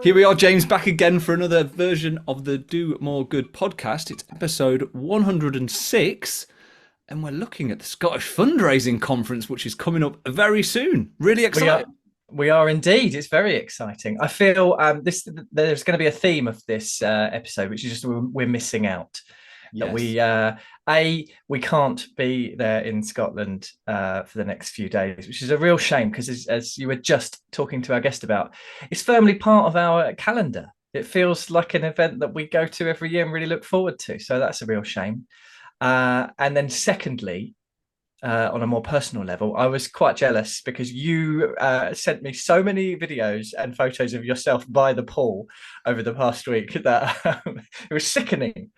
Here we are, James, back again for another version of the Do More Good podcast. It's episode 106, and we're looking at the Scottish Fundraising Conference, which is coming up very soon. Really We are, excited. we are indeed. It's very exciting. I feel there's going to be a theme of this episode, which is just we're missing out. That Yes. we can't be there in Scotland for the next few days, which is a real shame because as you were just talking to our guest about, it's firmly part of our calendar. It feels like an event that we go to every year and really look forward to. So that's a real shame. And then secondly, on a more personal level, I was quite jealous because you sent me so many videos and photos of yourself by the pool over the past week that it was sickening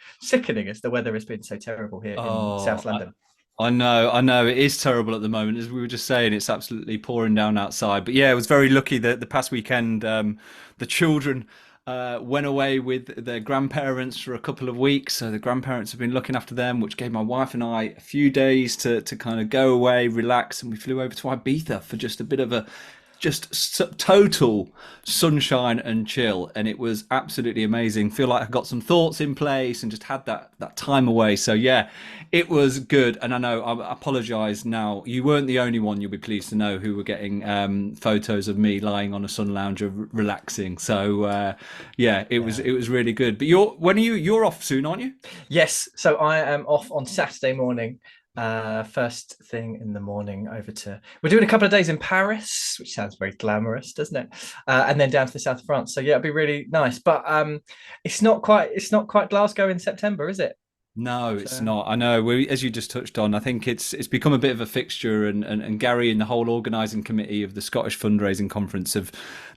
as the weather has been so terrible here in Oh, South London. I know. It is terrible at the moment. As we were just saying, it's absolutely pouring down outside. But yeah, I was very lucky that the past weekend, the children went away with their grandparents for a couple of weeks. So the grandparents have been looking after them, which gave my wife and I a few days to kind of go away, relax, and we flew over to Ibiza for just a bit of a total sunshine and chill, and it was absolutely amazing. Feel like I got some thoughts in place and just had that time away. So yeah, it was good. And I know I apologize now, you weren't the only one, you'll be pleased to know, who were getting photos of me lying on a sun lounger relaxing. So yeah, it was really good. But you're off soon, aren't you? Yes, so I am off on Saturday morning. First thing in the morning over to we're doing a couple of days in Paris, which sounds very glamorous, doesn't it? And then down to the south of France. So yeah, it'll be really nice. But it's not quite Glasgow in September, is it? No, it's So not. I know. As you just touched on, I think it's become a bit of a fixture, and Gary and the whole organising committee of the Scottish Fundraising Conference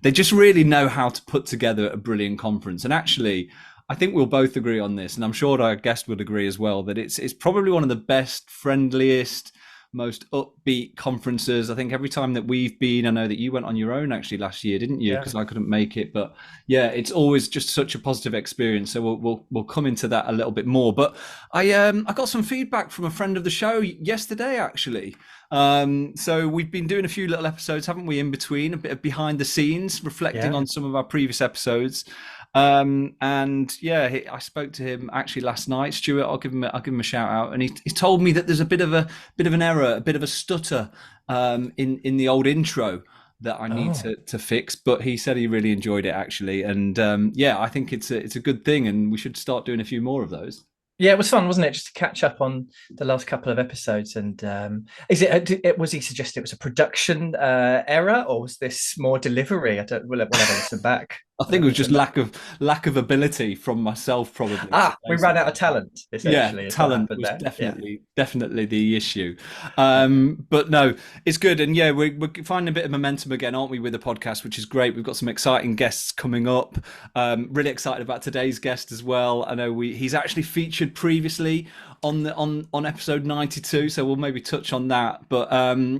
they just really know how to put together a brilliant conference. And actually, I think we'll both agree on this, and I'm sure our guest would agree as well, that it's probably one of the best, friendliest, most upbeat conferences. I think every time that we've been, I know that you went on your own actually last year, didn't you? yeah. Because I couldn't make it, but yeah, it's always just such a positive experience. So we'll come into that a little bit more. But I got some feedback from a friend of the show yesterday actually. So we've been doing a few little episodes, haven't we, in between, a bit of behind the scenes, reflecting Yeah. on some of our previous episodes. And yeah, I spoke to him actually last night. Stuart, I'll give him a shout out, and he told me that there's a bit of an error, a bit of a stutter in the old intro that I need Oh. to fix. But he said he really enjoyed it actually, and yeah, I think it's a good thing, and we should start doing a few more of those. Yeah, it was fun, wasn't it? Just to catch up on the last couple of episodes. And was he suggesting it was a production error, or was this more delivery? I don't. We'll have a listen back. I We'll think have it a was just listen back. lack of ability from myself, probably. So We ran out of talent. yeah, Essentially, is what talent happened was there. Yeah. definitely the issue. Yeah. But no, it's good, and yeah, we're finding a bit of momentum again, aren't we, with the podcast, which is great. We've got some exciting guests coming up. Really excited about today's guest as well. I know he's actually featured previously on episode 92, so we'll maybe touch on that. But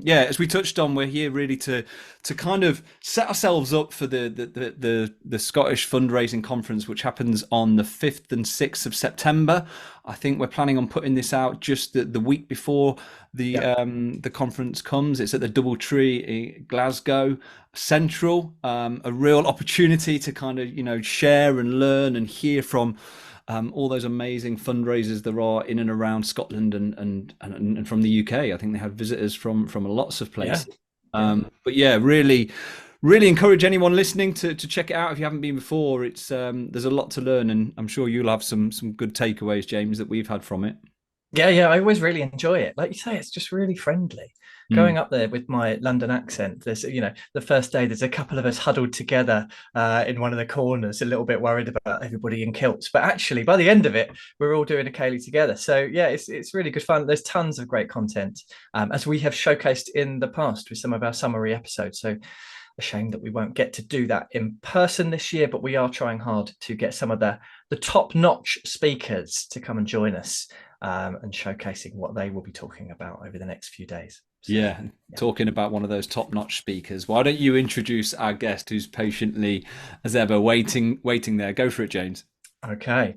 yeah, as we touched on, we're here really to kind of set ourselves up for the Scottish Fundraising Conference, which happens on the 5th and 6th of September. I think we're planning on putting this out just the week before Yeah. the conference comes. It's at the Doubletree in Glasgow Central. A real opportunity to kind of share and learn and hear from all those amazing fundraisers there are in and around Scotland and from the UK. I think they have visitors from lots of Yeah. places. Yeah. But yeah, really encourage anyone listening to check it out if you haven't been before. It's there's a lot to learn, and I'm sure you'll have some good takeaways, James, that we've had from it. Yeah, yeah, I always really enjoy it. Like you say, it's just really friendly. Mm. Going up there with my London accent, the first day, there's a couple of us huddled together in one of the corners, a little bit worried about everybody in kilts. But actually, by the end of it, we're all doing a ceilidh together. So yeah, it's really good fun. There's tons of great content, as we have showcased in the past with some of our summary episodes. So a shame that we won't get to do that in person this year, but we are trying hard to get some of the top-notch speakers to come and join us and showcasing what they will be talking about over the next few days. So, Yeah, yeah. talking about one of those top-notch speakers. Why don't you introduce our guest, who's patiently, as ever, waiting there? Go for it, James. Okay.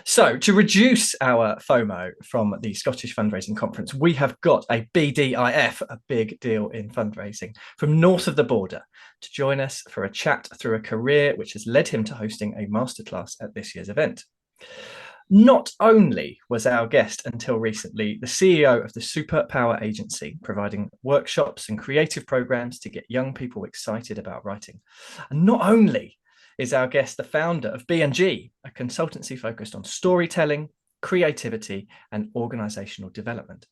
So to reduce our FOMO from the Scottish Fundraising Conference, we have got a BDIF, a big deal in fundraising, from north of the border to join us for a chat through a career which has led him to hosting a masterclass at this year's event. Not only was our guest until recently the CEO of the Superpower Agency, providing workshops and creative programs to get young people excited about writing, and not only is our guest the founder of B&G, a consultancy focused on storytelling, creativity, and organizational development.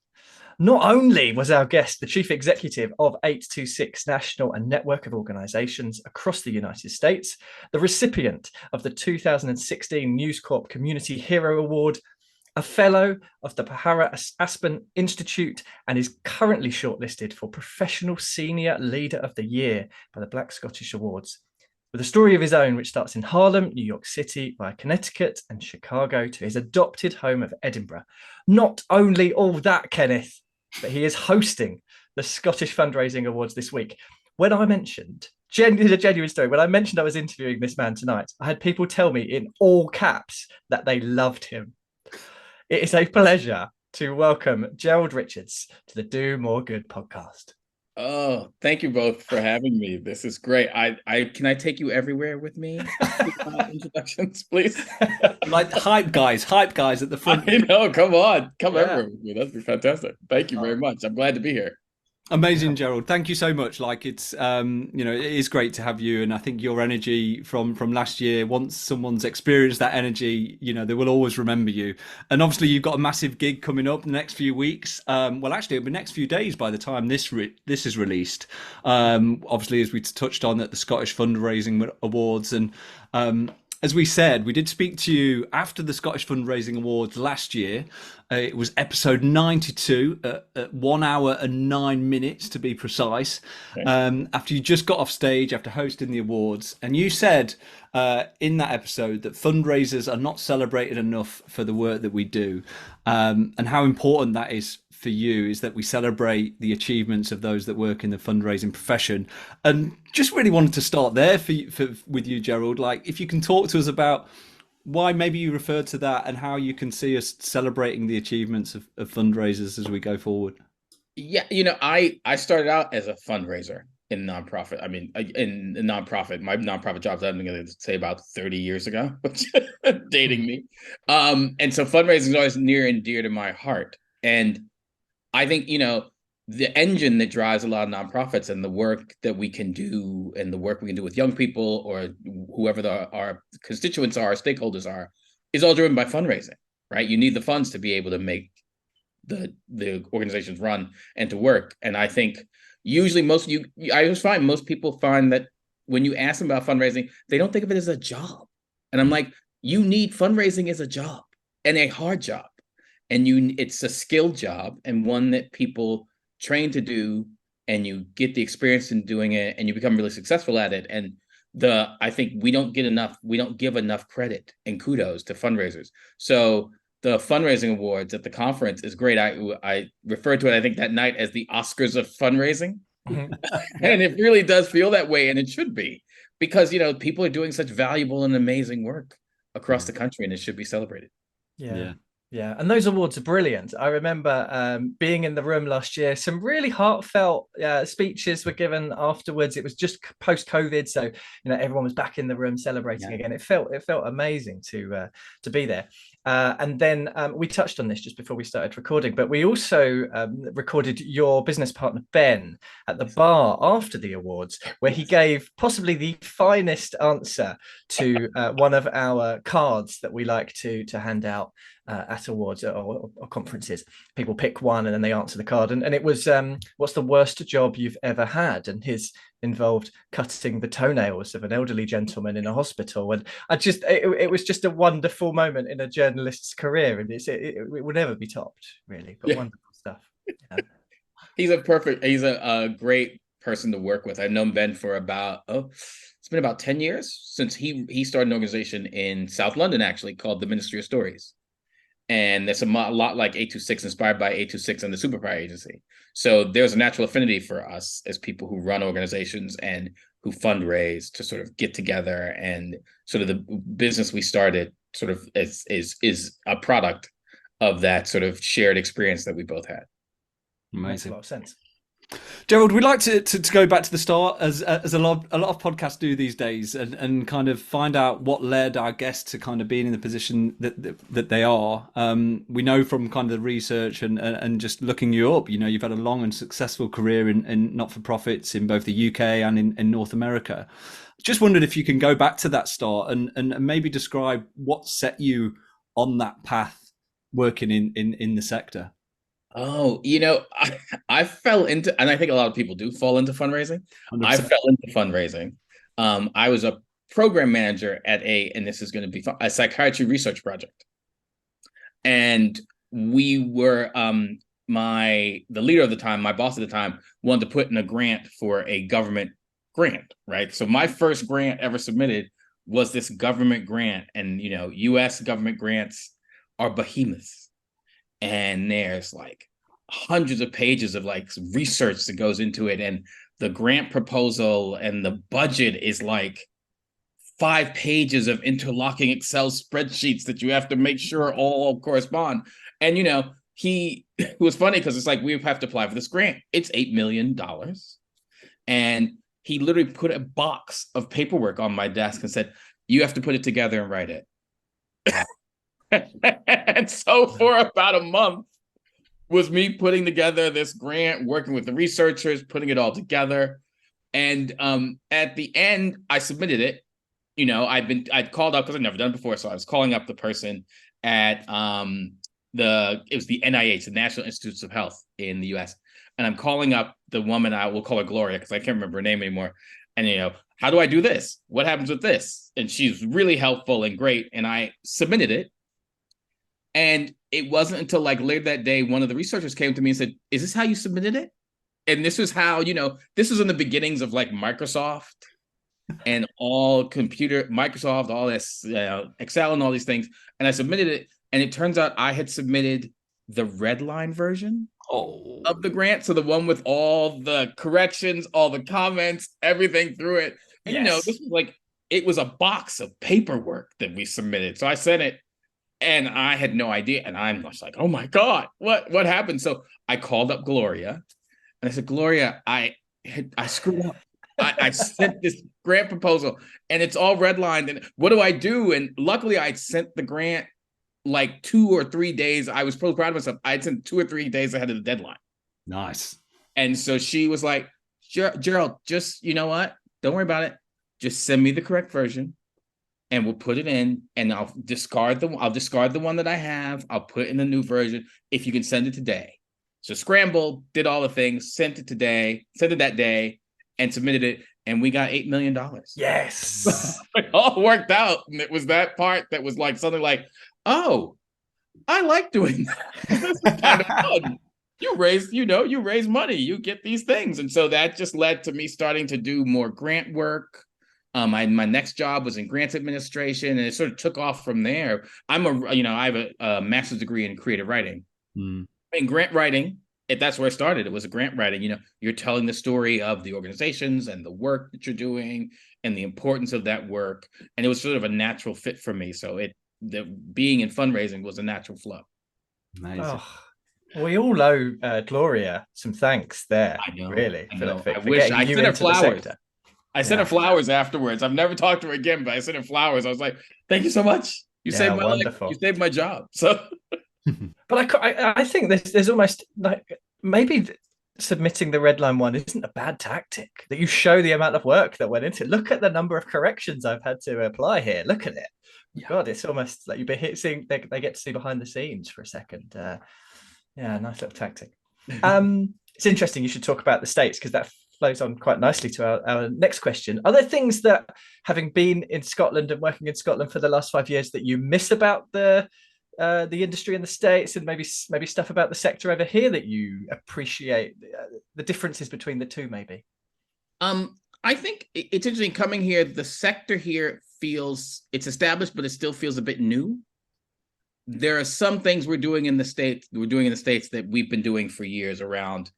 Not only was our guest the chief executive of 826 National and network of organizations across the United States, the recipient of the 2016 News Corp Community Hero Award, a fellow of the Pahara Aspen Institute, and is currently shortlisted for Professional Senior Leader of the Year by the Black Scottish Awards. With a story of his own, which starts in Harlem, New York City, via Connecticut and Chicago to his adopted home of Edinburgh. Not only all that, Kenneth, but he is hosting the Scottish Fundraising Awards this week. When I mentioned, a genuine story, when I mentioned I was interviewing this man tonight, I had people tell me in all caps that they loved him. It is a pleasure to welcome Gerald Richards to the Do More Good podcast. Oh, thank you both for having me. This is great. I can I take you everywhere with me? Introductions, please. Like hype guys at the front. I know, come on. Come everywhere with me. That'd be fantastic. Thank you very much. I'm glad to be here. Amazing, Gerald. Thank you so much. Like it's it is great to have you, and I think your energy from last year, once someone's experienced that energy, they will always remember you. And obviously you've got a massive gig coming up in the next few weeks. Well, actually it'll be next few days by the time this is released. Obviously, as we touched on at the Scottish Fundraising Awards, and as we said, we did speak to you after the Scottish Fundraising Awards last year. It was episode 92 at 1 hour and 9 minutes to be precise. Okay. After you just got off stage after hosting the awards, and you said in that episode that fundraisers are not celebrated enough for the work that we do, and how important that is for you is that we celebrate the achievements of those that work in the fundraising profession. And just really wanted to start there with you, Gerald. Like, if you can talk to us about why maybe you referred to that and how you can see us celebrating the achievements of fundraisers as we go forward. Yeah, I started out as a fundraiser in nonprofit. I mean, in nonprofit, my nonprofit jobs, I'm going to say about 30 years ago, which dating me. And so fundraising is always near and dear to my heart. And I think, the engine that drives a lot of nonprofits and the work that we can do and the work we can do with young people or whoever our constituents are, stakeholders are, is all driven by fundraising, right? You need the funds to be able to make the organizations run and to work. And I think usually I always find most people find that when you ask them about fundraising, they don't think of it as a job. And I'm like, you need fundraising as a job and a hard job. And it's a skilled job and one that people train to do, and you get the experience in doing it and you become really successful at it. And I think we don't give enough credit and kudos to fundraisers. So the fundraising awards at the conference is great. I referred to it, I think, that night as the Oscars of fundraising. And it really does feel that way, and it should be, because people are doing such valuable and amazing work across the country, and it should be celebrated. Yeah, and those awards are brilliant. I remember being in the room last year. Some really heartfelt speeches were given afterwards. It was just post-COVID, so everyone was back in the room celebrating again. It felt amazing to be there. And then we touched on this just before we started recording, but we also recorded your business partner Ben at the bar after the awards, where he gave possibly the finest answer to one of our cards that we like to hand out at awards or conferences. People pick one and then they answer the card, and it was what's the worst job you've ever had? And his involved cutting the toenails of an elderly gentleman in a hospital. And it was just a wonderful moment in a journalist's career, and it will never be topped, really. But wonderful stuff. He's a great person to work with. I've known Ben for it's been about 10 years since he started an organization in South London, actually, called the Ministry of Stories. And there's a lot like 826, inspired by 826 and the Superpower Agency. So there's a natural affinity for us as people who run organizations and who fundraise to sort of get together. And sort of the business we started sort of is a product of that sort of shared experience that we both had. Makes a Amazing. lot of sense. Gerald, we'd like to go back to the start, as a lot of podcasts do these days, and kind of find out what led our guests to kind of being in the position that they are. We know from kind of the research and just looking you up, you know, you've had a long and successful career in not-for-profits in both the UK and in North America. Just wondered if you can go back to that start and maybe describe what set you on that path working in the sector. Oh, I fell into, and I think a lot of people do fall into fundraising. 100%. I fell into fundraising. I was a program manager at and this is going to be fun, a psychiatry research project. And we were, the leader of the time, my boss at the time, wanted to put in a grant for a government grant, right? So my first grant ever submitted was this government grant. And, US government grants are behemoths. And there's like hundreds of pages of like research that goes into it. And the grant proposal and the budget is like 5 pages of interlocking Excel spreadsheets that you have to make sure all correspond. And, it was funny because it's like, we have to apply for this grant. It's $8 million. And he literally put a box of paperwork on my desk and said, you have to put it together and write it. And so for about a month was me putting together this grant, working with the researchers, putting it all together. And at the end, I submitted it. I'd called up because I'd never done it before. So I was calling up the person at it was the NIH, the National Institutes of Health in the US. And I'm calling up the woman, I will call her Gloria because I can't remember her name anymore. And, how do I do this? What happens with this? And she's really helpful and great. And I submitted it. And it wasn't until like later that day, one of the researchers came to me and said, is this how you submitted it? And this was how, this was in the beginnings of like Microsoft and all Microsoft, all this Excel and all these things. And I submitted it. And it turns out I had submitted the red line version of the grant. So the one with all the corrections, all the comments, everything through it. And, Yes. this was like, it was a box of paperwork that we submitted. So I sent it. And I had no idea. And I'm just like, oh my God, what happened? So I called up Gloria and I said, Gloria, I screwed up. I sent this grant proposal and it's all redlined. And what do I do? And luckily I sent the grant like 2 or 3 days. I was so proud of myself. I sent 2 or 3 days ahead of the deadline. Nice. And so she was like, Gerald, just, you know what? Don't worry about it. Just send me the correct version. And we'll put it in, and I'll discard the one that I have. I'll put in the new version if you can send it today. So scrambled, did all the things, sent it that day, and submitted it, and we got $8 million. Yes. It all worked out, and it was that part that was like something like, oh, I like doing that. This is kind of fun. You raise money, you get these things, and so that just led to me starting to do more grant work. My next job was in grants administration, and it sort of took off from there. I have a master's degree in creative writing. In grant writing, that's where I started. It was a grant writing. You're telling the story of the organizations and the work that you're doing and the importance of that work. And it was sort of a natural fit for me. So being in fundraising was a natural flow. Amazing. Oh, we all owe Gloria some thanks there. I know, really. I know. For I wish getting I you sent her into the flowers. sector. I sent her flowers afterwards. I've never talked to her again, but I sent her flowers. I was like, thank you so much. You saved my life. You saved my job. So, but I think there's almost like maybe submitting the red line one isn't a bad tactic, that you show the amount of work that went into it. Look at the number of corrections I've had to apply here. Look at it. Yeah. God, it's almost like they get to see behind the scenes for a second. Nice little tactic. It's interesting you should talk about the States, because that flows on quite nicely to our next question. Are there things that, having been in Scotland and working in Scotland for the last 5 years, that you miss about the industry in the States, and maybe stuff about the sector over here that you appreciate, the differences between the two, maybe? I think it's interesting coming here. The sector here feels it's established, but it still feels a bit new. There are some things we're doing in the States that we've been doing for years around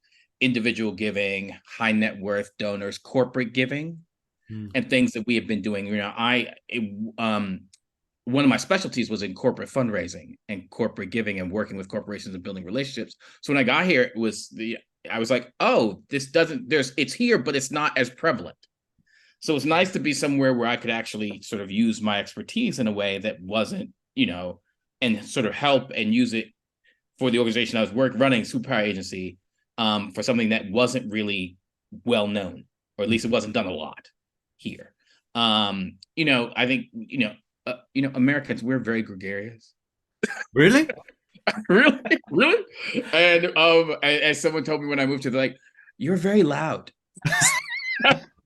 individual giving, high net worth donors, corporate giving, and things that we have been doing. one of my specialties was in corporate fundraising and corporate giving and working with corporations and building relationships. So when I got here, I was like, oh, it's here, but it's not as prevalent. So it's nice to be somewhere where I could actually sort of use my expertise in a way that wasn't, and sort of help and use it for the organization I was running, super agency, for something that wasn't really well known, or at least it wasn't done a lot here. I think, Americans, we're very gregarious. Really? Really? Really? And as someone told me when I moved to, they're like, you're very loud.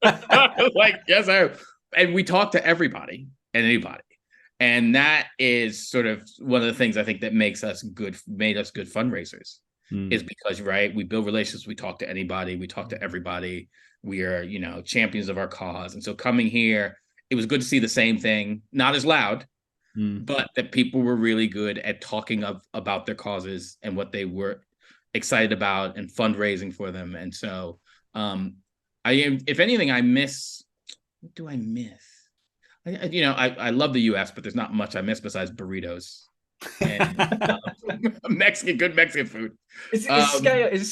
Like, yes, I am. And we talk to everybody and anybody. And that is sort of one of the things I think that made us good fundraisers, is because, right, we build relationships, we talk to anybody, we talk to everybody. We are, champions of our cause. And so coming here, it was good to see the same thing, not as loud, but that people were really good at talking about their causes and what they were excited about and fundraising for them. And so if anything, what do I miss? I love the US, but there's not much I miss besides burritos and good Mexican food. Is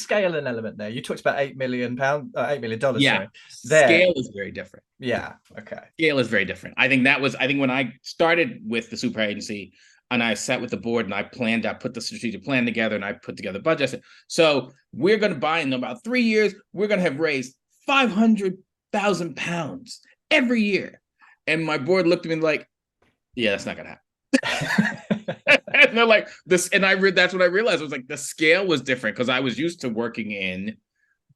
scale an element there? You talked about $8 million. Yeah, sorry. Scale is very different. Yeah, okay. Scale is very different. I think when I started with the super agency and I sat with the board and I put the strategic plan together and I put together budgets. So we're going to buy in about 3 years. We're going to have raised £500,000 every year. And my board looked at me like, yeah, that's not going to happen. And they're like, this, and that's what I realized. I was like, the scale was different because I was used to working in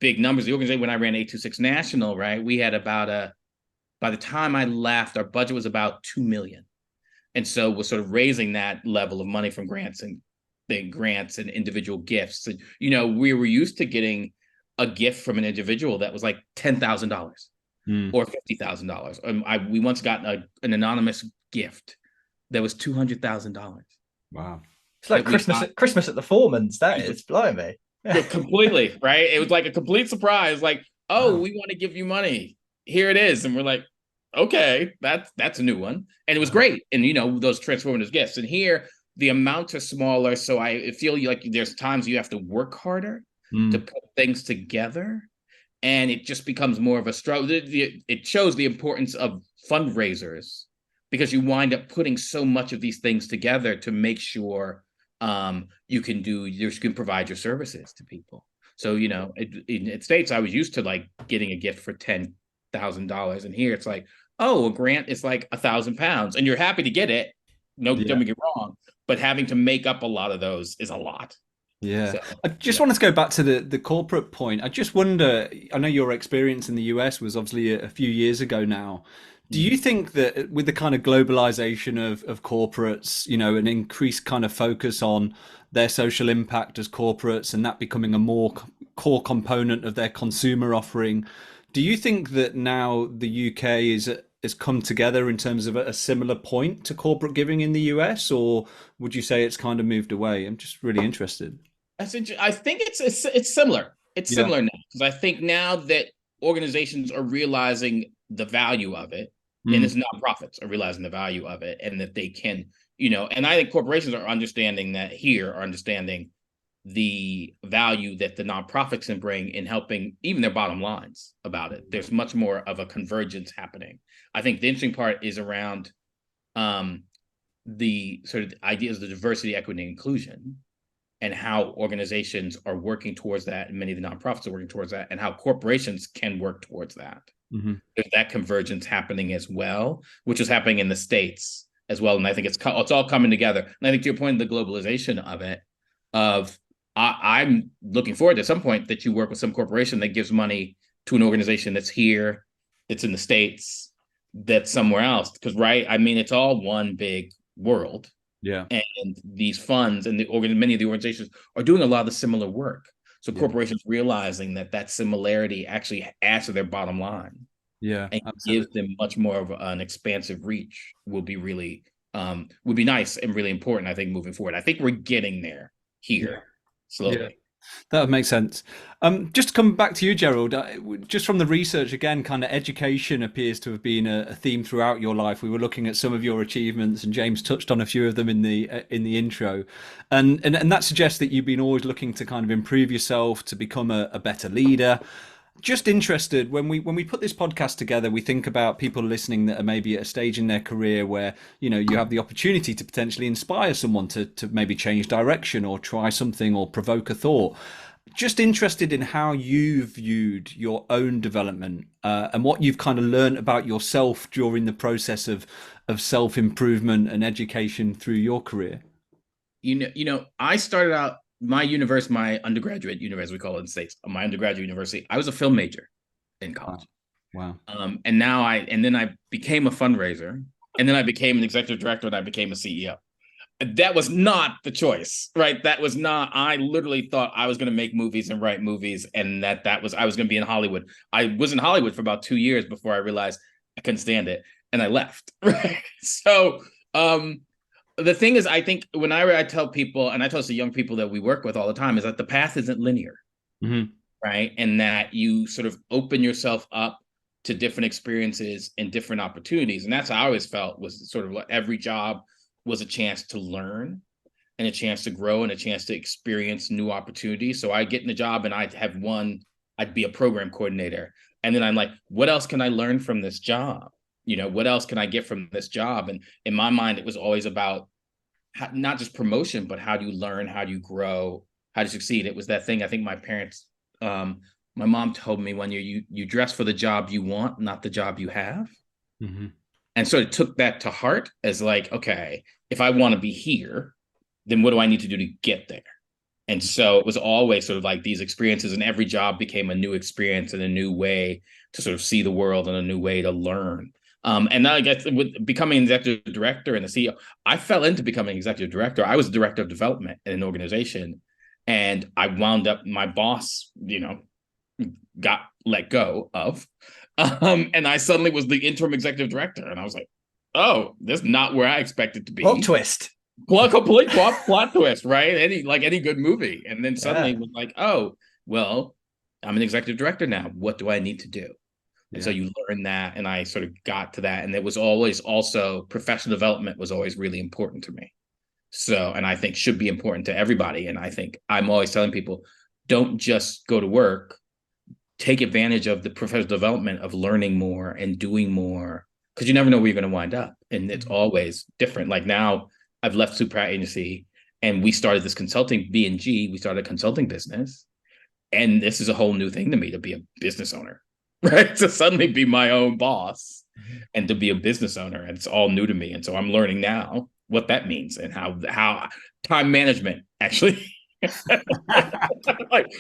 big numbers. The organization, when I ran 826 National, right, we had by the time I left, our budget was about 2 million. And so we're sort of raising that level of money from grants and individual gifts. And, we were used to getting a gift from an individual that was like $10,000 or $50,000. We once got an anonymous gift that was $200,000. Wow. It's like Christmas at the Foreman's. That is, blimey. Completely, right? It was like a complete surprise. Like, oh, we want to give you money. Here it is. And we're like, okay, that's a new one. And it was great. And, those transformative gifts. And here, the amounts are smaller. So I feel like there's times you have to work harder to put things together. And it just becomes more of a struggle. It shows the importance of fundraisers, because you wind up putting so much of these things together to make sure you can provide your services to people. So, in States, I was used to like getting a gift for $10,000. And here it's like, oh, a grant is like £1,000 and you're happy to get it. Don't get me wrong, but having to make up a lot of those is a lot. Yeah. So, I just wanted to go back to the corporate point. I just wonder, I know your experience in the US was obviously a few years ago now. Do you think that with the kind of globalization of corporates, an increased kind of focus on their social impact as corporates and that becoming a more core component of their consumer offering, do you think that now the UK has come together in terms of a similar point to corporate giving in the US, or would you say it's kind of moved away? I'm just really interested. I think it's similar. It's similar now, because I think now that organizations are realizing the value of it, and it's nonprofits are realizing the value of it, and that they can, and I think corporations are understanding the value that the nonprofits can bring in helping even their bottom lines about it. There's much more of a convergence happening. I think the interesting part is around the sort of ideas of the diversity, equity, and inclusion, and how organizations are working towards that, and many of the nonprofits are working towards that, and how corporations can work towards that. There's that convergence happening as well, which is happening in the States as well. And I think it's all coming together. And I think to your point, the globalization of it, I'm looking forward to some point that you work with some corporation that gives money to an organization that's here, that's in the States, that's somewhere else. Because, right, I mean, it's all one big world. Yeah. And these funds and many of the organizations are doing a lot of the similar work. So corporations realizing that similarity actually adds to their bottom line. Yeah. And gives them much more of an expansive reach would be really nice and really important, I think, moving forward. I think we're getting there here slowly. That would make sense. Just to come back to you, Gerald, just from the research again, kind of education appears to have been a theme throughout your life. We were looking at some of your achievements, and James touched on a few of them in the intro, and that suggests that you've been always looking to kind of improve yourself, to become a better leader. Just interested, when we put this podcast together, we think about people listening that are maybe at a stage in their career where, you have the opportunity to potentially inspire someone to maybe change direction or try something or provoke a thought. Just interested in how you viewed your own development, and what you've kind of learned about yourself during the process of self-improvement and education through your career. I started out my undergraduate university, we call it in the States, my undergraduate university. I was a film major in college. Wow. And then I became a fundraiser, and then I became an executive director, and I became a CEO. That was not the choice, right? That was not. I literally thought I was going to make movies and write movies, and I was going to be in Hollywood. I was in Hollywood for about 2 years before I realized I couldn't stand it, and I left. Right. So, the thing is, I think when I tell people, and I tell the young people that we work with all the time, is that the path isn't linear, right? And that you sort of open yourself up to different experiences and different opportunities. And that's how I always felt, was sort of like every job was a chance to learn and a chance to grow and a chance to experience new opportunities. So I get in a job and I'd be a program coordinator. And then I'm like, what else can I learn from this job? What else can I get from this job? And in my mind, it was always about not just promotion, but how do you learn, how do you grow, how do you succeed? It was that thing. I think my parents, my mom told me one year, you dress for the job you want, not the job you have. Mm-hmm. And so it took that to heart as like, okay, if I want to be here, then what do I need to do to get there? And so it was always sort of like these experiences, and every job became a new experience and a new way to sort of see the world and a new way to learn. And now I guess with becoming an executive director and the CEO, I fell into becoming executive director. I was a director of development in an organization, and I wound up, my boss, got let go of. And I suddenly was the interim executive director. And I was like, oh, that's not where I expected to be. Plot twist. Complete plot twist, right? Any good movie. And then suddenly it was like, oh, well, I'm an executive director now. What do I need to do? And so you learn that, and I sort of got to that. And it was always also professional development was always really important to me. So, and I think should be important to everybody. And I think I'm always telling people, don't just go to work, take advantage of the professional development of learning more and doing more, because you never know where you're going to wind up. And it's always different. Like now I've left Super Agency, and we started this consulting, B&G, we started a consulting business. And this is a whole new thing to me, to be a business owner. Right, to suddenly be my own boss and to be a business owner, and it's all new to me. And so I'm learning now what that means and how time management actually. Like,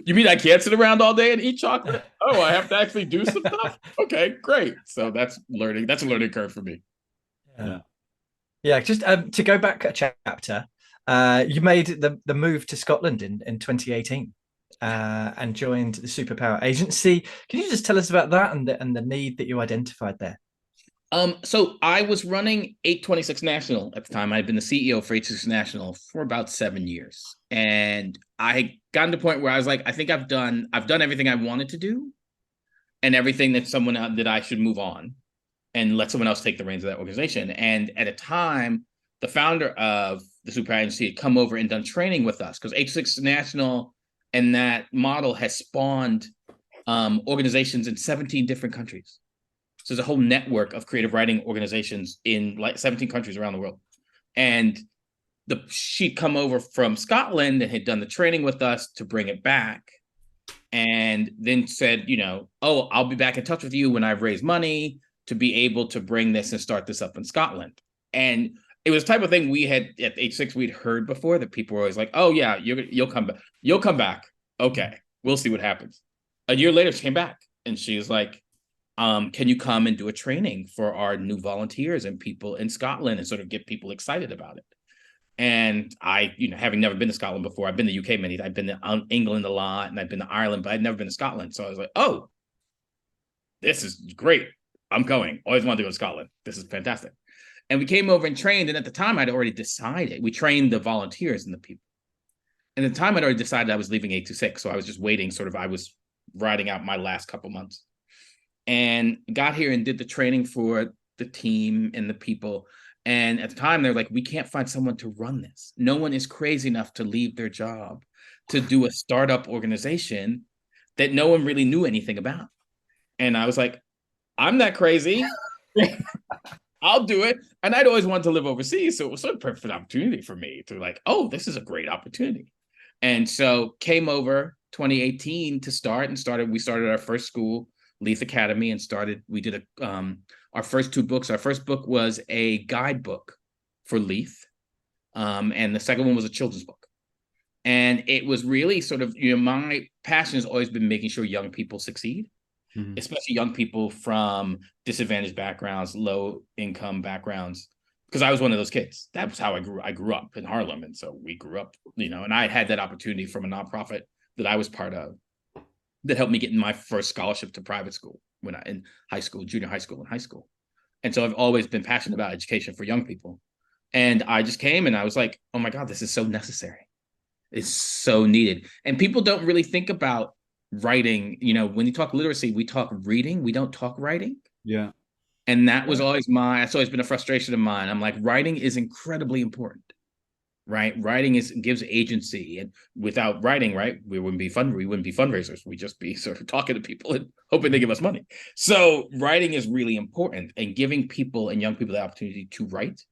you mean I can't sit around all day and eat chocolate? Oh, I have to actually do some stuff. Okay, great. So that's learning. That's a learning curve for me. Yeah. Just to go back a chapter, you made the move to Scotland in 2018. And joined the Superpower Agency. Can you just tell us about that and the need that you identified there? So I was running 826 National at the time. I'd been the CEO for 826 National for about 7 years, and I had gotten to the point where I was like, I think I've done everything I wanted to do, and everything that I should move on and let someone else take the reins of that organization. And at a time, the founder of the Superpower Agency had come over and done training with us, because 826 National and that model has spawned organizations in 17 different countries. So there's a whole network of creative writing organizations in like 17 countries around the world. And she'd come over from Scotland and had done the training with us to bring it back. And then said, oh, I'll be back in touch with you when I've raised money to be able to bring this and start this up in Scotland. And it was the type of thing we had at H6 we'd heard before, that people were always like, oh yeah, you'll come back. You'll come back. Okay, we'll see what happens. A year later, she came back and she was like, can you come and do a training for our new volunteers and people in Scotland and sort of get people excited about it? And I, having never been to Scotland before, I've been to the UK many times, I've been to England a lot, and I've been to Ireland, but I'd never been to Scotland. So I was like, oh, this is great. I'm going. Always wanted to go to Scotland. This is fantastic. And we came over and trained. And at the time, I'd already decided. We trained the volunteers and the people. And at the time I'd already decided I was leaving 826. So I was just waiting, I was riding out my last couple months, and got here and did the training for the team and the people. And at the time they're like, we can't find someone to run this. No one is crazy enough to leave their job to do a startup organization that no one really knew anything about. And I was like, I'm not crazy. I'll do it. And I'd always wanted to live overseas. So it was a perfect opportunity for me to like, oh, this is a great opportunity. And so came over 2018 to start, we started our first school, Leith Academy, and we did our first two books. Our first book was a guidebook for Leith. And the second one was a children's book. And it was really sort of, my passion has always been making sure young people succeed. Mm-hmm. Especially young people from disadvantaged backgrounds, low income backgrounds, because I was one of those kids. That was how I grew. I grew up in Harlem. And so we grew up, and I had that opportunity from a nonprofit that I was part of that helped me get in my first scholarship to private school in high school, junior high school, and high school. And so I've always been passionate about education for young people. And I just came and I was like, oh my God, this is so necessary. It's so needed. And people don't really think about writing. When you talk literacy, we talk reading, we don't talk writing. Yeah. And that's always been a frustration of mine. I'm like, writing is incredibly important, right? Writing gives agency, and without writing, right, we wouldn't be fundraisers. We'd just be sort of talking to people and hoping they give us money. So writing is really important, and giving people and young people the opportunity to write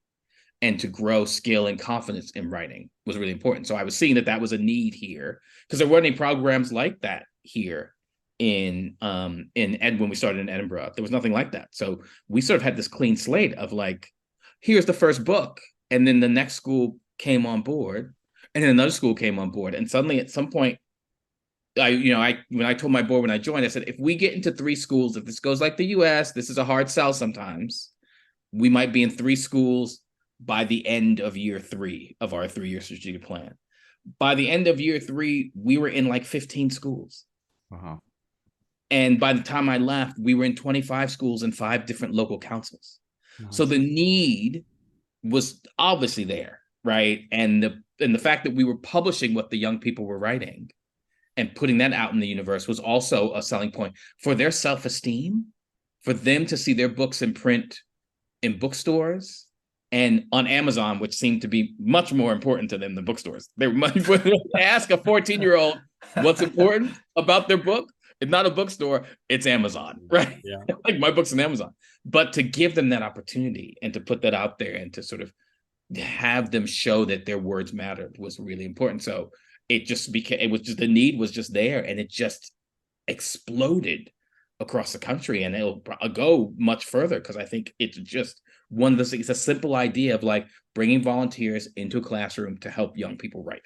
and to grow skill and confidence in writing was really important. So I was seeing that was a need here, because there weren't any programs like that here when we started in Edinburgh. There was nothing like that. So we sort of had this clean slate of like, here's the first book, and then the next school came on board, and then another school came on board, and suddenly at some point, when I told my board when I joined, I said, if we get into 3 schools, if this goes like the US, this is a hard sell sometimes, we might be in 3 schools by the end of year 3 of our 3-year strategic plan. By the end of year 3, we were in like 15 schools. Wow. And by the time I left, we were in 25 schools and 5 different local councils. Nice. So the need was obviously there, right? And the fact that we were publishing what the young people were writing and putting that out in the universe was also a selling point for their self-esteem, for them to see their books in print in bookstores and on Amazon, which seemed to be much more important to them than bookstores. They were much when they ask a 14-year-old what's important about their book, it's not a bookstore, it's Amazon, right? Yeah. Like my book's on Amazon. But to give them that opportunity and to put that out there and to sort of have them show that their words mattered was really important. So it just became, the need was just there, and it just exploded across the country, and it'll go much further, because I think it's just one of those things. It's a simple idea of like bringing volunteers into a classroom to help young people write.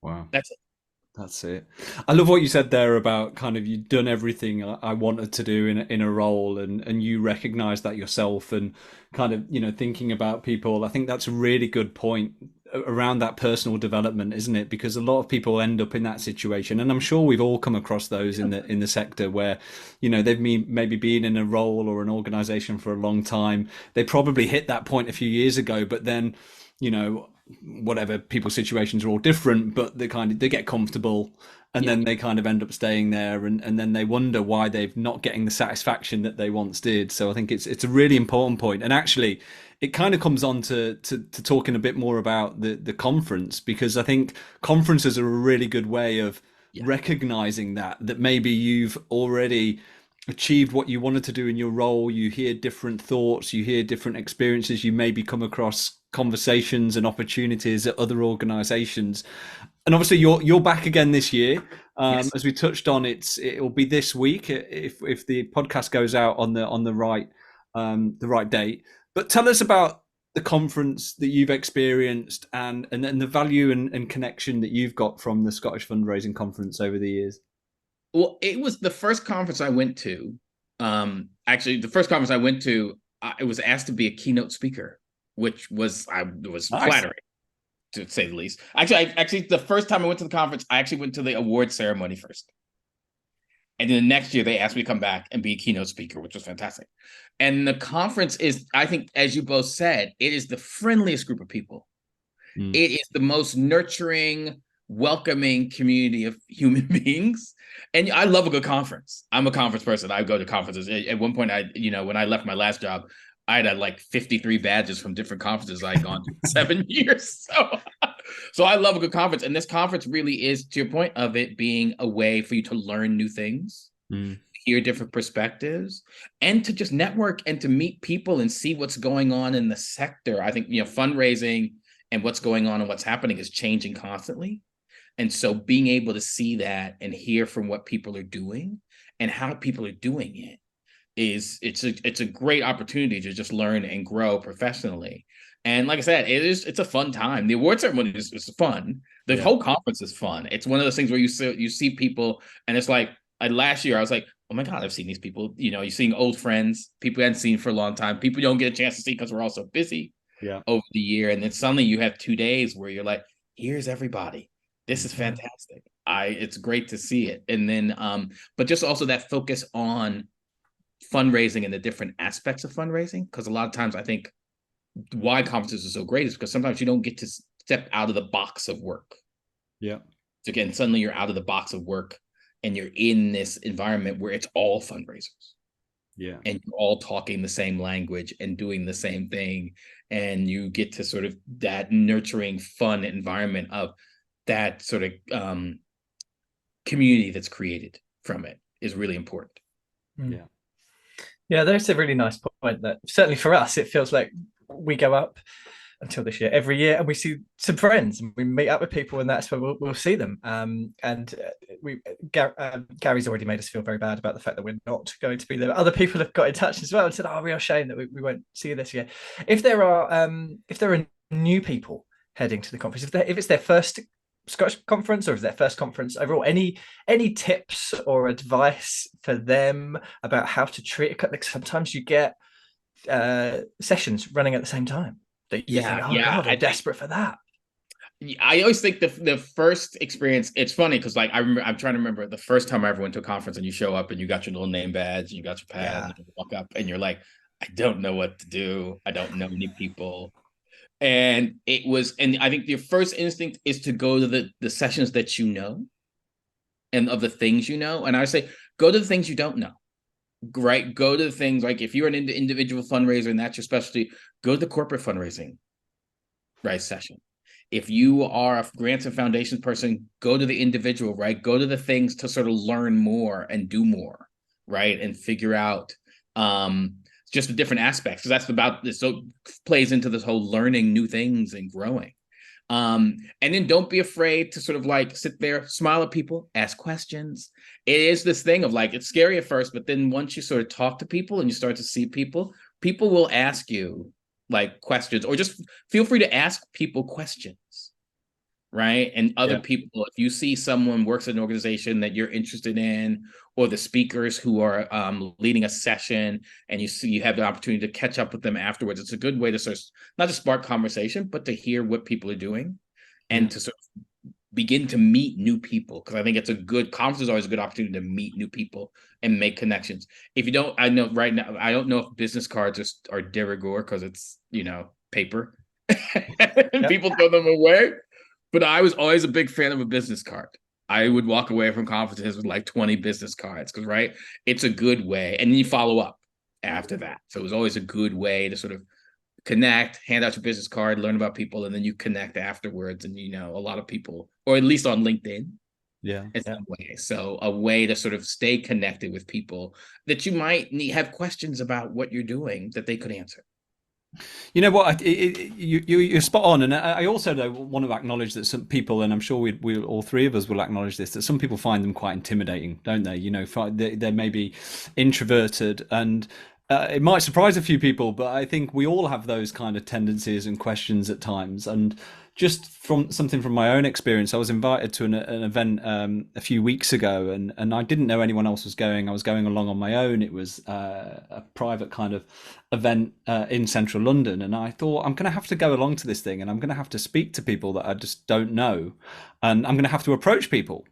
Wow. That's it. I love what you said there about kind of you've done everything I wanted to do in a role, and you recognize that yourself, and kind of, thinking about people. I think that's a really good point around that personal development, isn't it? Because a lot of people end up in that situation, and I'm sure we've all come across those in the sector where, they've maybe been in a role or an organization for a long time. They probably hit that point a few years ago, but then, whatever, people's situations are all different, but they get comfortable, and then they kind of end up staying there, and then they wonder why they're not getting the satisfaction that they once did. So I think it's a really important point. And actually it kind of comes on to talking a bit more about the conference, because I think conferences are a really good way of recognizing that maybe you've already achieved what you wanted to do in your role. You hear different thoughts, you hear different experiences, you maybe come across conversations and opportunities at other organizations. And obviously you're back again this year. As we touched on, it'll be this week if the podcast goes out on the right date. But tell us about the conference that you've experienced, and the value and connection that you've got from the Scottish Fundraising Conference over the years. Well, it was the first conference I went to. Actually, the first conference I went to, I was asked to be a keynote speaker, which was nice. Flattering, to say the least. Actually, the first time I went to the conference, I actually went to the award ceremony first. And then the next year, they asked me to come back and be a keynote speaker, which was fantastic. And the conference is, I think, as you both said, it is the friendliest group of people. It is the most nurturing, welcoming community of human beings. And I love a good conference. I'm a conference person. I go to conferences. At one point, when I left my last job, I had like 53 badges from different conferences I'd gone to in 7 years. So I love a good conference. And this conference really is, to your point of it being a way for you to learn new things, hear different perspectives, and to just network and to meet people and see what's going on in the sector. I think, fundraising and what's going on and what's happening is changing constantly. And so being able to see that and hear from what people are doing and how people are doing it it's a great opportunity to just learn and grow professionally. And like I said, it's a fun time. The award ceremony is fun. The whole conference is fun. It's one of those things where you see people, and it's like last year I was like, oh my God, I've seen these people. You're seeing old friends, people you hadn't seen for a long time, people you don't get a chance to see because we're all so busy over the year. And then suddenly you have 2 days where you're like, here's everybody. This is fantastic. It's great to see it. And then, but just also that focus on fundraising and the different aspects of fundraising, because a lot of times I think why conferences are so great is because sometimes you don't get to step out of the box of work. So again, suddenly you're out of the box of work and you're in this environment where it's all fundraisers. And you're all talking the same language and doing the same thing. And you get to sort of that nurturing, fun environment of that sort of community that's created from it is really important. Yeah, that's a really nice point. That certainly for us, it feels like we go up until this year every year, and we see some friends, and we meet up with people, and that's where we'll see them. Gary's already made us feel very bad about the fact that we're not going to be there. Other people have got in touch as well and said, "Oh, real shame that we won't see you this year." If there are new people heading to the conference, if it's their first Scottish conference or is their first conference overall, any tips or advice for them about how to treat it? Like sometimes you get sessions running at the same time that you think, oh God, I'm desperate for that. I always think the first experience, it's funny because like I'm trying to remember the first time I ever went to a conference and you show up and you got your little name badge and you got your pad and you walk up and you're like, I don't know what to do. I don't know any people. And I think your first instinct is to go to the sessions that you know and of the things you know. And I say, go to the things you don't know, right? Go to the things like if you're an individual fundraiser and that's your specialty, go to the corporate fundraising, right, session. If you are a grants and foundations person, go to the individual, right? Go to the things to sort of learn more and do more, right? And figure out just the different aspects, because that's about this. So plays into this whole learning new things and growing. And then don't be afraid to sort of like sit there, smile at people, ask questions. It is this thing of like, it's scary at first, but then once you sort of talk to people and you start to see people, people will ask you like questions, or just feel free to ask people questions. Right. And other people, if you see someone works in an organization that you're interested in, or the speakers who are leading a session, and you have the opportunity to catch up with them afterwards, it's a good way to sort of not just spark conversation, but to hear what people are doing and to sort of begin to meet new people. Because I think it's a good conference is always a good opportunity to meet new people and make connections. If you don't, I know right now, I don't know if business cards are de rigueur because it's, paper and people throw them away. But I was always a big fan of a business card. I would walk away from conferences with like 20 business cards because, right, it's a good way. And then you follow up after that. So it was always a good way to sort of connect, hand out your business card, learn about people, and then you connect afterwards. And, a lot of people, or at least on LinkedIn. It's that way. So a way to sort of stay connected with people that you might have questions about what you're doing that they could answer. You know what? You're spot on, and I also though want to acknowledge that some people, and I'm sure we all three of us will acknowledge this, that some people find them quite intimidating, don't they? They may be introverted, and it might surprise a few people, but I think we all have those kind of tendencies and questions at times. And just from my own experience, I was invited to an event a few weeks ago, and I didn't know anyone else was going. I was going along on my own. It was a private kind of event in central London, and I thought, I'm going to have to go along to this thing, and I'm going to have to speak to people that I just don't know, and I'm going to have to approach people.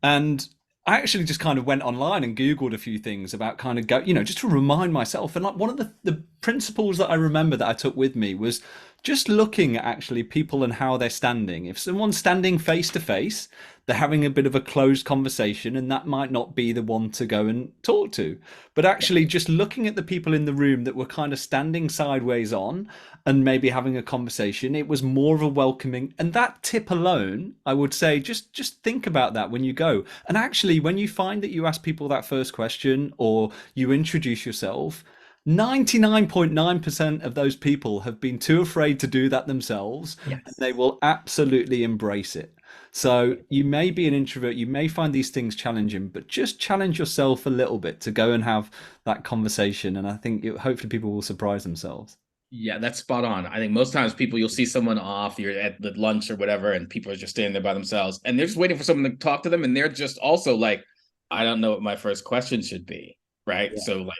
And I actually just kind of went online and Googled a few things about just to remind myself. And like one of the principles that I remember that I took with me was just looking at actually people and how they're standing. If someone's standing face to face, they're having a bit of a closed conversation, and that might not be the one to go and talk to. But actually, just looking at the people in the room that were kind of standing sideways on and maybe having a conversation, it was more of a welcoming. And that tip alone, I would say, just think about that when you go. And actually, when you find that you ask people that first question or you introduce yourself, 99.9% of those people have been too afraid to do that themselves, and Yes. they will absolutely embrace it. So you may be an introvert, you may find these things challenging, but just challenge yourself a little bit to go and have that conversation. And I think hopefully people will surprise themselves. Yeah, that's spot on. I think most times you'll see someone off, you're at the lunch or whatever, and people are just standing there by themselves, and they're just waiting for someone to talk to them, and they're just also like, I don't know what my first question should be, right? Yeah. So like,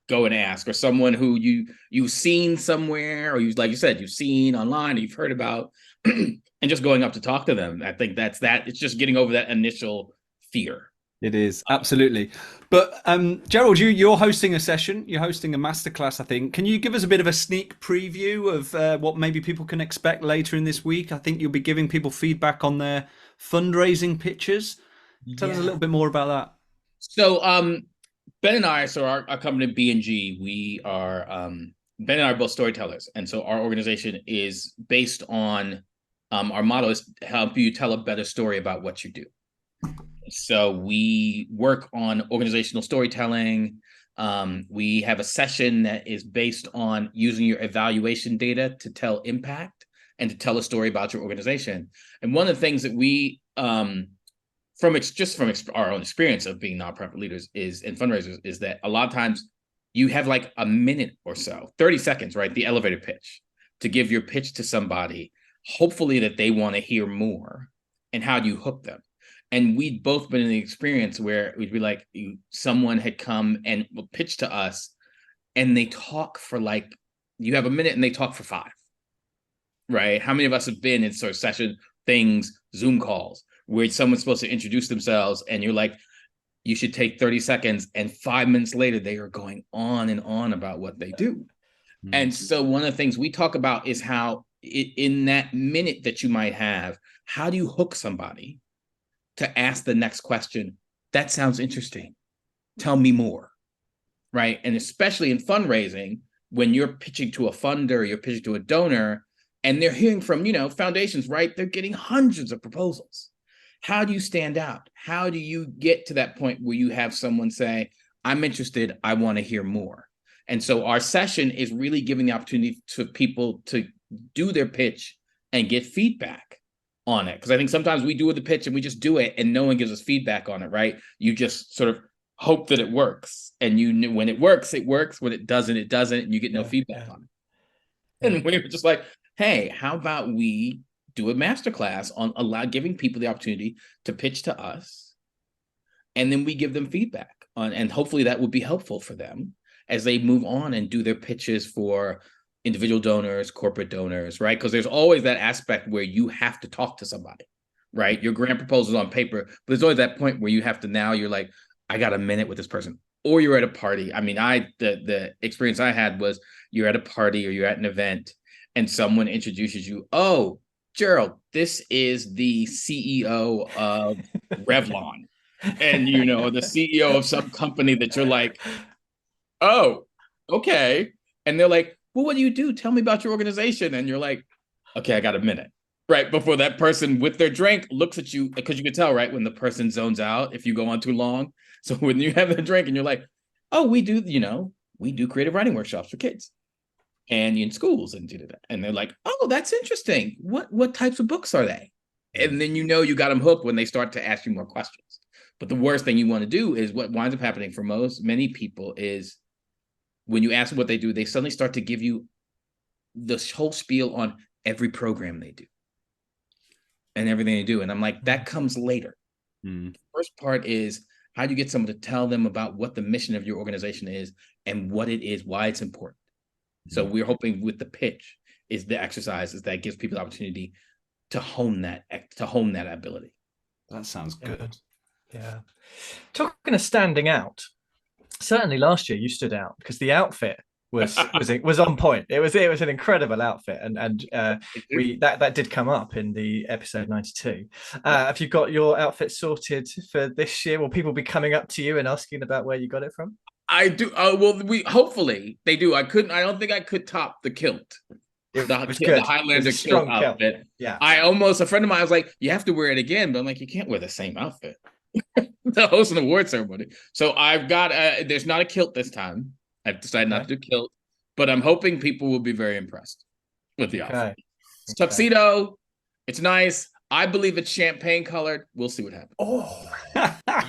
go and ask, or someone who you've seen somewhere, or like you said, you've seen online, or you've heard about, and just going up to talk to them. I think that's that. It's just getting over that initial fear. It is, absolutely. But Gerald, you're hosting a session, you're hosting a masterclass, I think. Can you give us a bit of a sneak preview of what maybe people can expect later in this week? I think you'll be giving people feedback on their fundraising pitches. Tell us a little bit more about that. So Ben and I, so our company B&G, we are Ben and I are both storytellers, and so our organization is based on our motto is help you tell a better story about what you do. So we work on organizational storytelling. We have a session that is based on using your evaluation data to tell impact and to tell a story about your organization. And one of the things that we from our own experience of being nonprofit leaders and fundraisers is that a lot of times you have like a minute or so, 30 seconds, right? The elevator pitch, to give your pitch to somebody, hopefully that they want to hear more. And how do you hook them? And we'd both been in the experience where we'd be like, someone had come and pitch to us, and they talk for like, you have a minute and they talk for 5, right? How many of us have been in sort of session things, Zoom calls, where someone's supposed to introduce themselves and you're like, you should take 30 seconds, and 5 minutes later, they are going on and on about what they do. And so one of the things we talk about is how in that minute that you might have, how do you hook somebody to ask the next question? That sounds interesting. Tell me more, right? And especially in fundraising, when you're pitching to a funder, you're pitching to a donor, and they're hearing from, foundations, right? They're getting hundreds of proposals. How do you stand out? How do you get to that point where you have someone say, I'm interested, I want to hear more? And so our session is really giving the opportunity to people to do their pitch and get feedback on it. Because I think sometimes we do the pitch and we just do it and no one gives us feedback on it, right? You just sort of hope that it works. And when it works, it works. When it doesn't, it doesn't. And you get no feedback on it. And we were just like, hey, how about we do a masterclass on giving people the opportunity to pitch to us, and then we give them feedback on, and hopefully that would be helpful for them as they move on and do their pitches for individual donors, corporate donors, right? Because there's always that aspect where you have to talk to somebody, right? Your grant proposal is on paper, but there's always that point where you have to, now you're like, I got a minute with this person, or you're at a party. I mean, the experience I had was you're at a party or you're at an event and someone introduces you, oh, Gerald, this is the CEO of Revlon, and the CEO of some company that you're like, oh, okay. And they're like, well, what do you do? Tell me about your organization. And you're like, okay, I got a minute. Right before that person with their drink looks at you, because you can tell, right, when the person zones out if you go on too long. So when you have the drink and you're like, oh, we do creative writing workshops for kids and in schools and do that. And they're like, oh, that's interesting. What types of books are they? And then you got them hooked when they start to ask you more questions. But the worst thing you want to do is what winds up happening for many people is when you ask them what they do, they suddenly start to give you the whole spiel on every program they do and everything they do. And I'm like, that comes later. The first part is, how do you get someone to tell them about what the mission of your organization is and what it is, why it's important? So we're hoping with the pitch is the exercise that gives people the opportunity to hone that ability. That sounds good. Yeah. Talking of standing out, certainly last year you stood out because the outfit was on point. It was an incredible outfit, and we that did come up in the episode 92. Have you got your outfit sorted for this year? Will people be coming up to you and asking about where you got it from? I do. Well, we hopefully they do. I don't think I could top the kilt. It was good. The Highlander it strong kilt outfit. Yeah. A friend of mine was like, you have to wear it again, but I'm like, you can't wear the same outfit. The host an award ceremony. So I've got there's not a kilt this time. I've decided not to do kilt, but I'm hoping people will be very impressed with the outfit. It's tuxedo. It's nice. I believe it's champagne colored. We'll see what happens. Oh,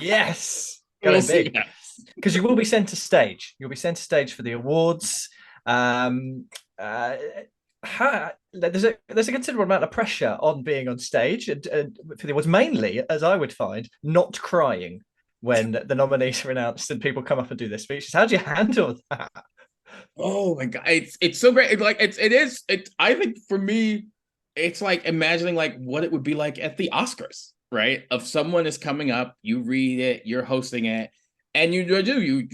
yes. We'll see. Because you will be center stage. You'll be center stage for the awards. There's a considerable amount of pressure on being on stage, and for the awards, mainly, as I would find, not crying when the nominees are announced and people come up and do their speeches. How do you handle that? Oh my God, it's so great. I think for me, it's like imagining like what it would be like at the Oscars, right? Of someone is coming up, you read it, you're hosting it, and you're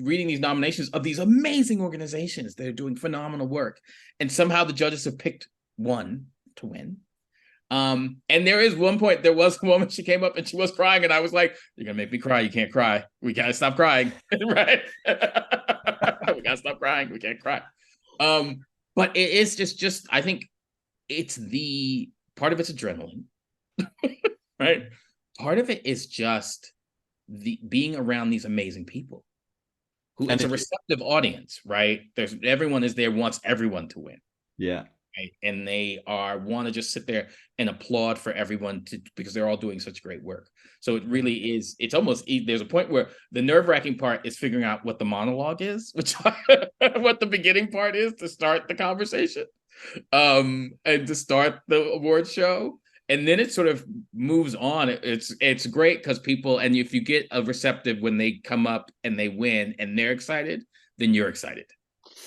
reading these nominations of these amazing organizations that are doing phenomenal work, and somehow the judges have picked one to win. And there is one point, there was a woman, she came up and she was crying, and I was like, "You're gonna make me cry. You can't cry. We gotta stop crying." Right? We gotta stop crying. We can't cry. But it is just I think it's the part of it's adrenaline, right? Part of it is just the being around these amazing people who it's a receptive audience, right? Everyone is there, wants everyone to win. Yeah. Right? And they want to just sit there and applaud for everyone because they're all doing such great work. So it really is, it's almost, there's a point where the nerve-wracking part is figuring out what the monologue is, which what the beginning part is to start the conversation, and to start the award show. And then it sort of moves on. It's great because people, and if you get a receptive when they come up and they win and they're excited, then you're excited.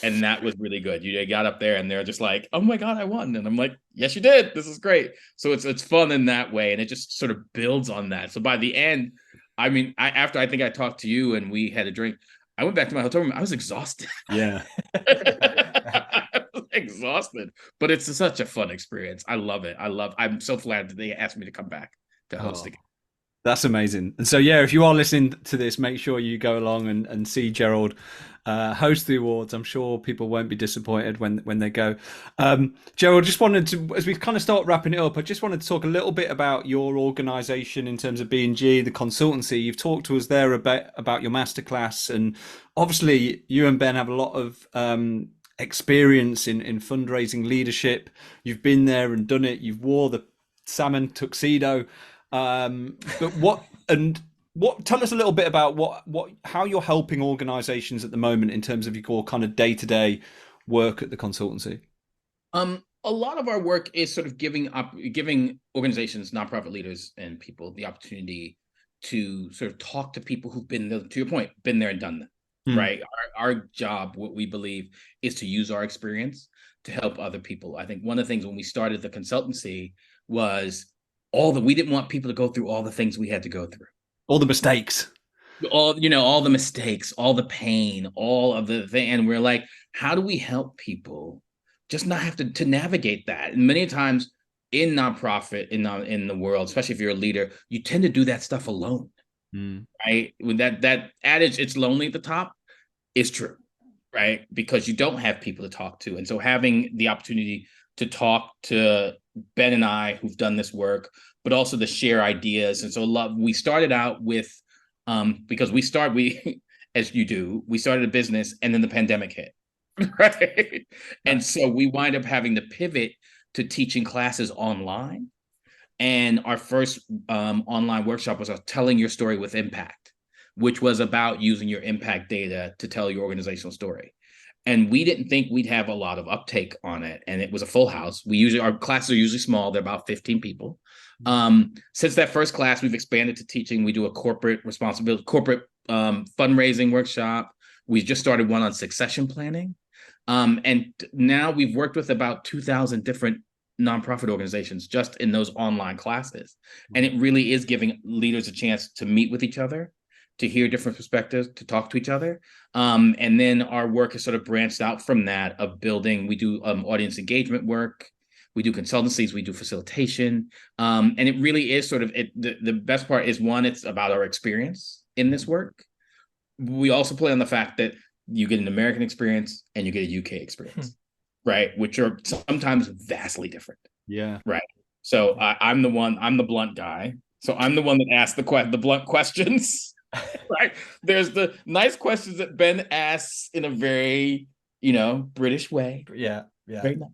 And that was really good. You got up there and they're just like, "Oh my God, I won." And I'm like, "Yes, you did. This is great." So it's fun in that way. And it just sort of builds on that. So by the end, I mean, after I think I talked to you and we had a drink, I went back to my hotel room. I was exhausted. Yeah. I was exhausted. But it's such a fun experience. I love it. I'm so glad that they asked me to come back to host again. That's amazing. And so, yeah, if you are listening to this, make sure you go along and see Gerald host the awards. I'm sure people won't be disappointed when they go. Gerald, just wanted to, as we kind of start wrapping it up, I just wanted to talk a little bit about your organisation in terms of B&G, the consultancy. You've talked to us there about your masterclass, and obviously you and Ben have a lot of experience in fundraising leadership. You've been there and done it. You've wore the salmon tuxedo. But tell us a little bit about how you're helping organizations at the moment in terms of your kind of day-to-day work at the consultancy. A lot of our work is sort of giving organizations, nonprofit leaders, and people the opportunity to sort of talk to people who've been, to your point, been there and done that, right? Our job, what we believe, is to use our experience to help other people. I think one of the things when we started the consultancy was we didn't want people to go through all the things we had to go through. All the mistakes. All the mistakes, all the pain, all of the thing. And we're like, how do we help people just not have to navigate that? And many times in nonprofit, in the world, especially if you're a leader, you tend to do that stuff alone, right? With that adage, it's lonely at the top, is true, right? Because you don't have people to talk to. And so having the opportunity to talk to Ben and I, who've done this work, but also to share ideas. And so we started out with, because as you do, we started a business and then the pandemic hit, right? And so we wind up having to pivot to teaching classes online. And our first online workshop was Telling Your Story with Impact, which was about using your impact data to tell your organizational story. And we didn't think we'd have a lot of uptake on it. And it was a full house. Our classes are usually small. They're about 15 people. Since that first class, we've expanded to teaching. We do a corporate fundraising workshop. We just started one on succession planning. And now we've worked with about 2,000 different nonprofit organizations just in those online classes. And it really is giving leaders a chance to meet with each other, to hear different perspectives, to talk to each other. And then our work is sort of branched out from that of building. We do audience engagement work. We do consultancies, we do facilitation. And it really is sort of, the best part is, one, it's about our experience in this work. We also play on the fact that you get an American experience and you get a UK experience, right? Which are sometimes vastly different. Yeah. Right. So I'm the blunt guy. So I'm the one that asks the blunt questions, right? There's the nice questions that Ben asks in a very, British way. Yeah. Very nice.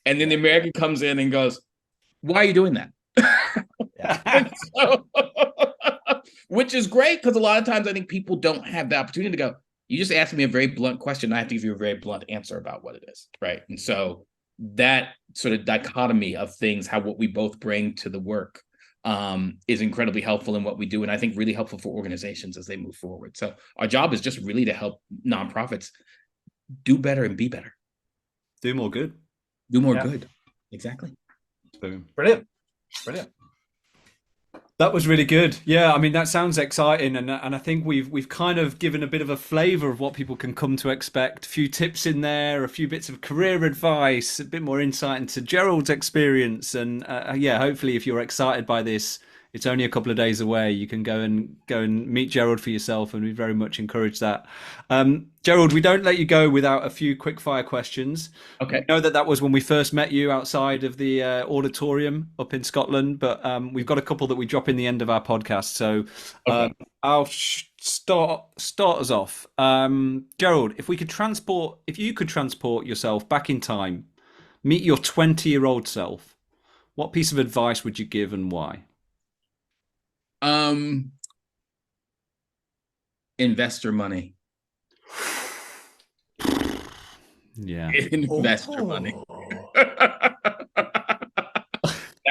And then the American comes in and goes, "Why are you doing that?" So, which is great, because a lot of times I think people don't have the opportunity to go, "You just asked me a very blunt question. I have to give you a very blunt answer about what it is." Right. And so that sort of dichotomy of things, what we both bring to the work, is incredibly helpful in what we do. And I think really helpful for organizations as they move forward. So our job is just really to help nonprofits do better and be better. Do more good. Do more good. Exactly. Boom. Brilliant. That was really good. Yeah, I mean, that sounds exciting, and I think we've kind of given a bit of a flavour of what people can come to expect. A few tips in there, a few bits of career advice, a bit more insight into Gerald's experience, and hopefully, if you're excited by this, it's only a couple of days away. You can go and meet Gerald for yourself, and we very much encourage that. Gerald, we don't let you go without a few quick fire questions. Okay. We know that was when we first met you outside of the auditorium up in Scotland, but we've got a couple that we drop in the end of our podcast. So I'll start us off. Gerald, if you could transport yourself back in time, meet your 20-year-old self, what piece of advice would you give and why? Investor money. Yeah. Investor money. That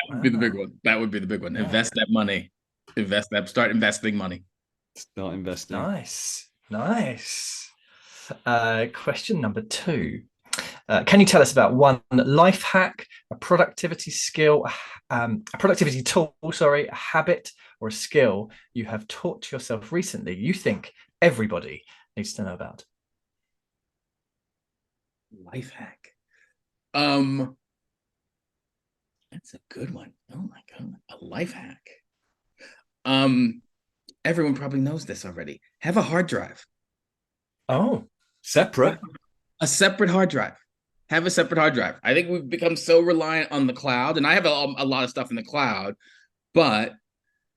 would be the big one. That would be the big one. Invest that money. Start investing money. Start investing. Nice. Question number 2. Can you tell us about one life hack, a productivity skill, a productivity tool, a habit or a skill you have taught yourself recently you think everybody needs to know about? Life hack. That's a good one. Oh my God. A life hack. Everyone probably knows this already. Have a hard drive. Oh, separate. A separate hard drive. Have a separate hard drive. I think we've become so reliant on the cloud, and I have a lot of stuff in the cloud, but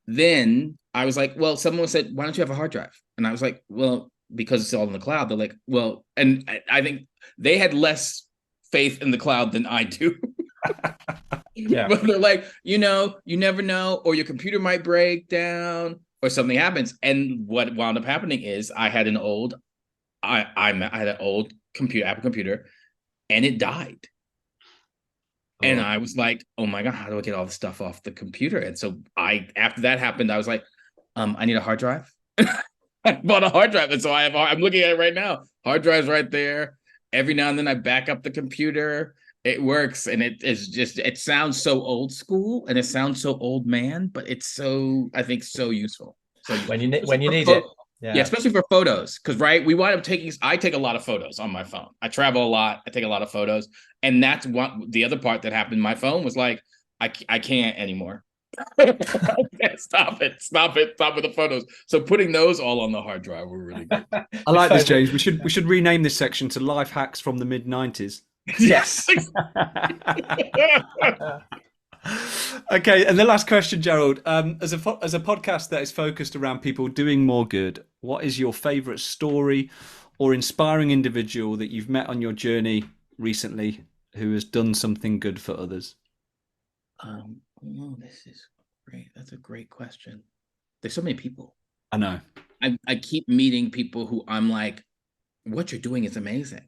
then I was like, well, someone said, why don't you have a hard drive? And I was like, well, because it's all in the cloud. They're like, well, and I think they had less faith in the cloud than I do. Yeah. But they're like, you never know, or your computer might break down or something happens. And what wound up happening is I had an old computer, Apple computer, and it died. Oh. And I was like, oh my God, how do I get all the stuff off the computer? And so after that happened, I was like, I need a hard drive. I bought a hard drive. And so I'm looking at it right now. Hard drive's right there. Every now and then I back up the computer. It works. And it sounds so old school and it sounds so old man, but it's I think so useful. So when you need it. Yeah, especially for photos, because we wind up I take a lot of photos on my phone. I travel a lot. I take a lot of photos, and that's the other part that happened. My phone was like, I can't anymore. Stop it with the photos. So putting those all on the hard drive were really good. I like this, James. We should rename this section to Life Hacks from the mid-90s. Yes. Okay, and the last question, Gerald. As a podcast that is focused around people doing more good, what is your favourite story or inspiring individual that you've met on your journey recently who has done something good for others? This is great. That's a great question. There's so many people. I know. I keep meeting people who I'm like, what you're doing is amazing.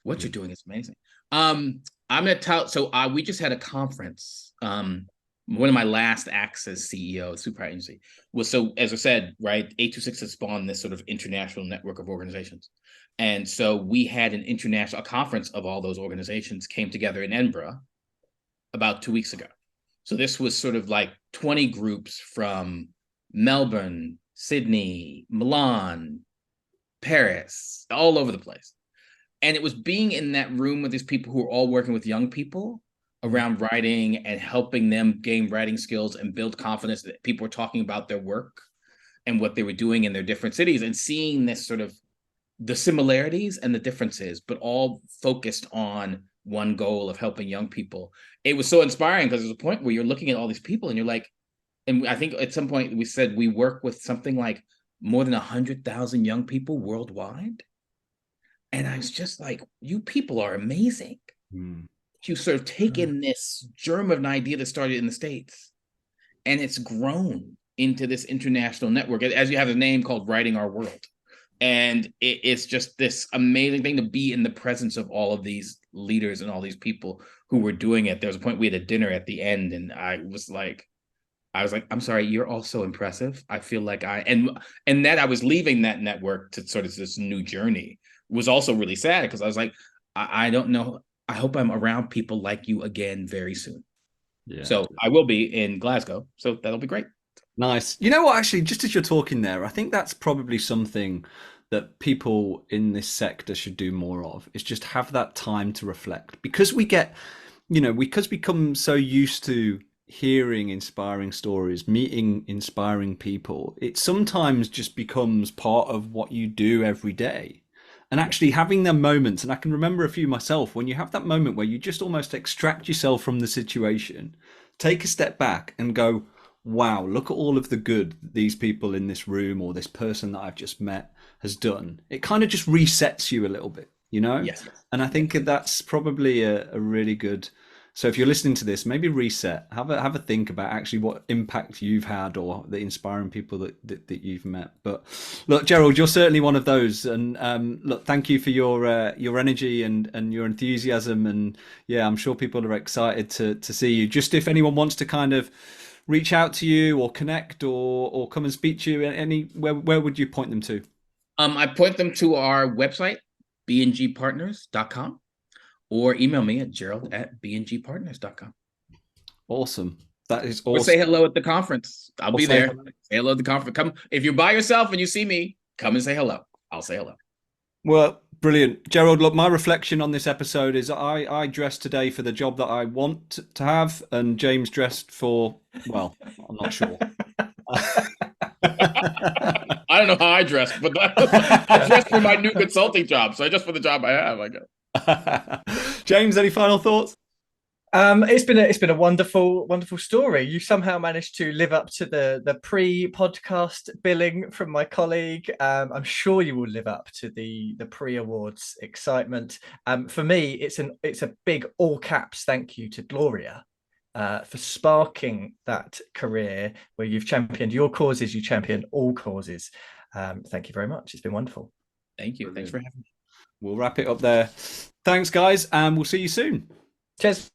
What you're doing is amazing. I'm gonna tell. So we just had a conference. One of my last acts as CEO of Super Agency was, so as I said, right, 826 has spawned this sort of international network of organizations, and so we had a conference of all those organizations came together in Edinburgh about 2 weeks ago. So this was sort of like 20 groups from Melbourne, Sydney, Milan, Paris, all over the place. And it was being in that room with these people who were all working with young people around writing and helping them gain writing skills and build confidence, that people were talking about their work and what they were doing in their different cities, and seeing this sort of the similarities and the differences, but all focused on one goal of helping young people. It was so inspiring, because there's a point where you're looking at all these people and you're like, and I think at some point we said we work with something like more than 100,000 young people worldwide. And I was just like, you people are amazing. You sort of taken this germ of an idea that started in the States, and it's grown into this international network, as you have a name called Writing Our World. And it's just this amazing thing to be in the presence of all of these leaders and all these people who were doing it. There was a point we had a dinner at the end, and I was like, I'm sorry, you're all so impressive. I feel like and that I was leaving that network to sort of this new journey was also really sad, because I was like, I don't know. I hope I'm around people like you again very soon. Yeah. So I will be in Glasgow. So that'll be great. Nice. You know what, actually, just as you're talking there, I think that's probably something that people in this sector should do more of, is just have that time to reflect, because we get, because we become so used to hearing inspiring stories, meeting inspiring people, it sometimes just becomes part of what you do every day. And actually having them moments, and I can remember a few myself, when you have that moment where you just almost extract yourself from the situation, take a step back and go, wow, look at all of the good these people in this room or this person that I've just met has done. It kind of just resets you a little bit, Yes. And I think that's probably a really good. So if you're listening to this, maybe reset, have a think about actually what impact you've had, or the inspiring people that you've met. But look, Gerald, you're certainly one of those. And look, thank you for your energy and your enthusiasm. And yeah, I'm sure people are excited to see you. Just if anyone wants to kind of reach out to you or connect or come and speak to you, where would you point them to? I point them to our website, bngpartners.com. or email me at gerald@bngpartners.com. Awesome. That is awesome. Or say hello at the conference. I'll be there. Say hello at the conference. Come, if you're by yourself and you see me, come and say hello. I'll say hello. Well, brilliant. Gerald, look, my reflection on this episode is I dressed today for the job that I want to have, and James dressed for, well, I'm not sure. I don't know how I dressed, but I dressed for my new consulting job. So I dressed for the job I have, I guess. James, any final thoughts? It's been a wonderful story. You somehow managed to live up to the pre-podcast billing from my colleague. I'm sure you will live up to the pre-awards excitement. For me, it's a big all caps thank you to Gloria for sparking that career where you've championed your causes, you champion all causes. Thank you very much. It's been wonderful. Thank you. Thanks for having me. We'll wrap it up there. Thanks, guys, and we'll see you soon. Cheers.